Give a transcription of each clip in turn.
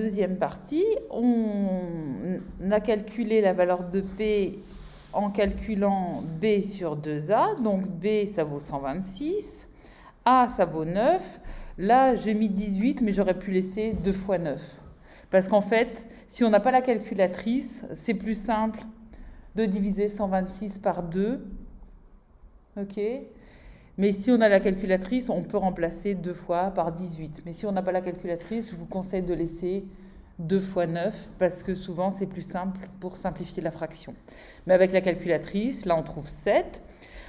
deuxième partie, on a calculé la valeur de P en calculant B sur 2A. Donc B, ça vaut 126. A, ça vaut 9. Là, j'ai mis 18, mais j'aurais pu laisser 2 fois 9. Parce qu'en fait, si on n'a pas la calculatrice, c'est plus simple de diviser 126 par 2. OK ? Mais si on a la calculatrice, on peut remplacer 2 fois par 18. Mais si on n'a pas la calculatrice, je vous conseille de laisser 2 fois 9 parce que souvent, c'est plus simple pour simplifier la fraction. Mais avec la calculatrice, là, on trouve 7.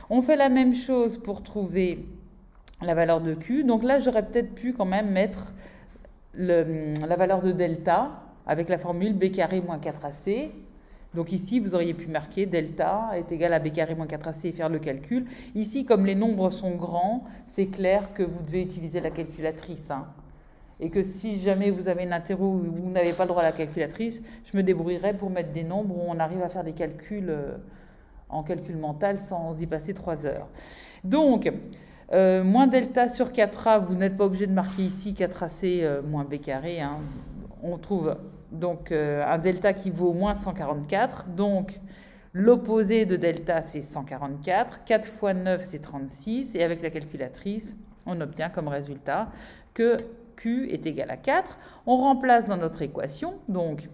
On fait la même chose pour trouver la valeur de Q. Donc là, j'aurais peut-être pu quand même mettre la valeur de delta avec la formule B carré moins 4AC. Donc ici, vous auriez pu marquer delta est égal à B carré moins 4AC et faire le calcul. Ici, comme les nombres sont grands, c'est clair que vous devez utiliser la calculatrice. Hein. Et que si jamais vous avez une interro où vous n'avez pas le droit à la calculatrice, je me débrouillerai pour mettre des nombres où on arrive à faire des calculs en calcul mental sans y passer 3 heures. Donc, moins delta sur 4A, vous n'êtes pas obligé de marquer ici 4AC moins B carré. Hein. On trouve donc un delta qui vaut moins 144. Donc, l'opposé de delta, c'est 144. 4 fois 9, c'est 36. Et avec la calculatrice, on obtient comme résultat que Q est égal à 4. On remplace dans notre équation. Donc,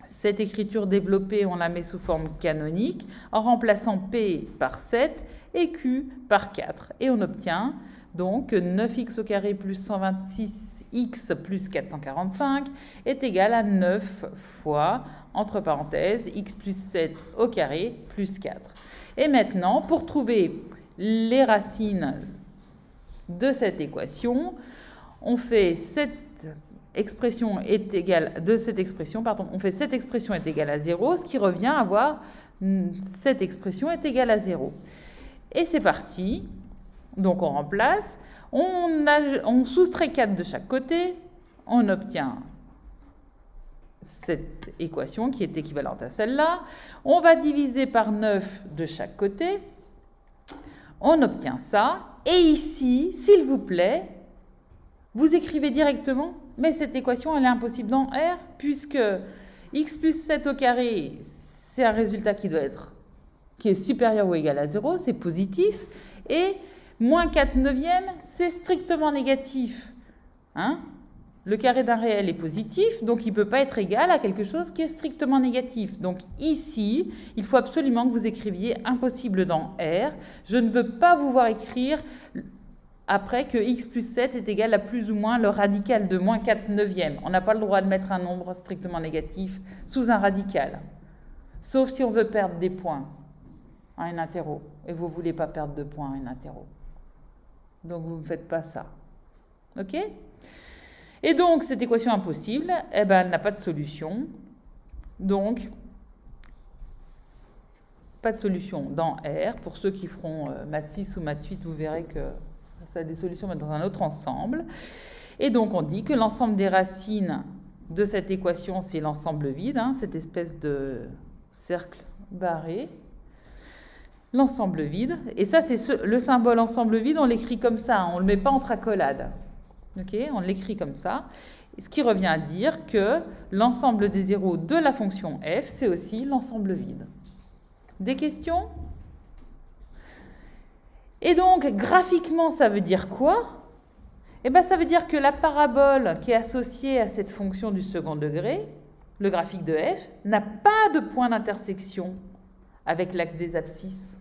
cette écriture développée, on la met sous forme canonique en remplaçant P par 7 et Q par 4. Et on obtient donc 9x au carré plus 126x plus 445 est égal à 9 fois, entre parenthèses, x plus 7 au carré plus 4. Et maintenant, pour trouver les racines de cette équation, on fait cette expression est égale on fait cette expression est égale à 0, ce qui revient à avoir cette expression est égale à 0. Et c'est parti. Donc on remplace, on soustrait 4 de chaque côté, on obtient cette équation qui est équivalente à celle-là. On va diviser par 9 de chaque côté, on obtient ça. Et ici, s'il vous plaît, vous écrivez directement, mais cette équation, elle est impossible dans R, puisque x plus 7 au carré, c'est un résultat qui est supérieur ou égal à 0, c'est positif, et moins 4 neuvièmes, c'est strictement négatif. Hein? Le carré d'un réel est positif, donc il ne peut pas être égal à quelque chose qui est strictement négatif. Donc ici, il faut absolument que vous écriviez impossible dans R. Je ne veux pas vous voir écrire après que x plus 7 est égal à plus ou moins le radical de moins 4 neuvièmes. On n'a pas le droit de mettre un nombre strictement négatif sous un radical. Sauf si on veut perdre des points à une interro. Et vous ne voulez pas perdre de points à une interro. Donc vous ne faites pas ça. OK ? Et donc, cette équation impossible, eh ben, elle n'a pas de solution. Donc, pas de solution dans R. Pour ceux qui feront maths 6 ou maths 8, vous verrez que ça a des solutions, mais dans un autre ensemble. Et donc, on dit que l'ensemble des racines de cette équation, c'est l'ensemble vide, hein, cette espèce de cercle barré. L'ensemble vide. Et ça, c'est le symbole ensemble vide, on l'écrit comme ça, hein, on ne le met pas entre accolades. Okay, on l'écrit comme ça. Ce qui revient à dire que l'ensemble des zéros de la fonction f, c'est aussi l'ensemble vide. Des questions? Et donc, graphiquement, ça veut dire quoi? Eh bien, ça veut dire que la parabole qui est associée à cette fonction du second degré, le graphique de f, n'a pas de point d'intersection avec l'axe des abscisses.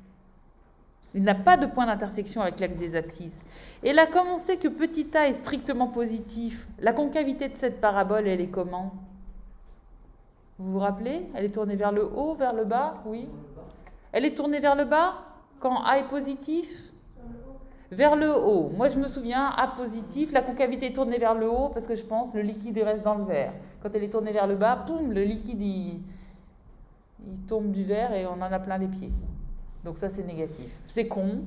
Il n'a pas de point d'intersection avec l'axe des abscisses. Et là, comme on sait que petit a est strictement positif, la concavité de cette parabole, elle est comment? Vous vous rappelez? Elle est tournée vers le haut, vers le bas? Oui. Elle est tournée vers le bas quand a est positif? Vers le haut. Moi, je me souviens, a positif, la concavité est tournée vers le haut parce que je pense le liquide reste dans le verre. Quand elle est tournée vers le bas, poum, le liquide, il tombe du verre et on en a plein les pieds. Donc ça, c'est négatif. C'est con,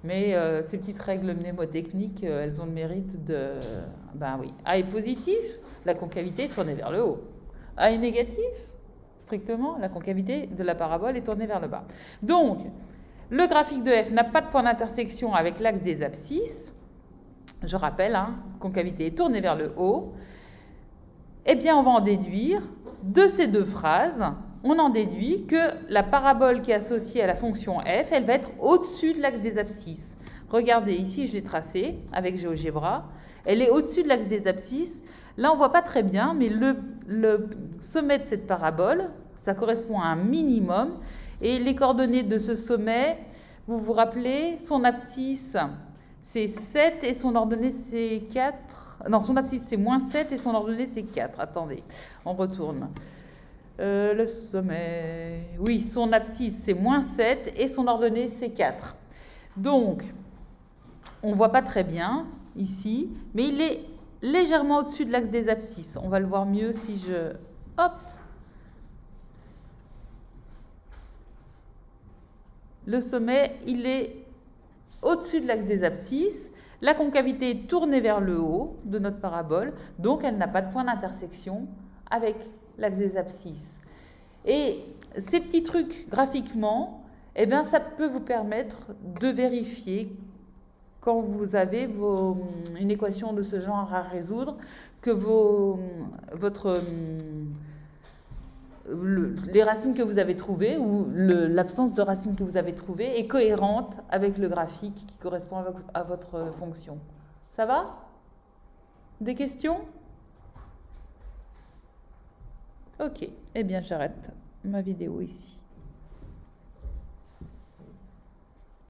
mais ces petites règles mnémotechniques, elles ont le mérite de... Ben oui, A est positif, la concavité est tournée vers le haut. A est négatif, strictement, la concavité de la parabole est tournée vers le bas. Donc, le graphique de f n'a pas de point d'intersection avec l'axe des abscisses. Je rappelle, hein, concavité est tournée vers le haut. Eh bien, on va en déduire de ces deux phrases. On en déduit que la parabole qui est associée à la fonction f, elle va être au-dessus de l'axe des abscisses. Regardez, ici, je l'ai tracée avec GeoGebra. Elle est au-dessus de l'axe des abscisses. Là, on ne voit pas très bien, mais le sommet de cette parabole, ça correspond à un minimum. Et les coordonnées de ce sommet, vous vous rappelez, son abscisse, c'est 7 et son ordonnée, c'est 4. Non, son abscisse, c'est moins 7 et son ordonnée, c'est 4. Attendez, on retourne. Le sommet... Oui, son abscisse, c'est moins 7 et son ordonnée, c'est 4. Donc, on ne voit pas très bien ici, mais il est légèrement au-dessus de l'axe des abscisses. On va le voir mieux si je... Hop! Le sommet, il est au-dessus de l'axe des abscisses. La concavité est tournée vers le haut de notre parabole, donc elle n'a pas de point d'intersection avec l'axe des abscisses. Et ces petits trucs graphiquement, eh bien, ça peut vous permettre de vérifier quand vous avez une équation de ce genre à résoudre, que les racines que vous avez trouvées ou l'absence de racines que vous avez trouvées est cohérente avec le graphique qui correspond à votre fonction. Ça va? Des questions? Ok, eh bien j'arrête ma vidéo ici.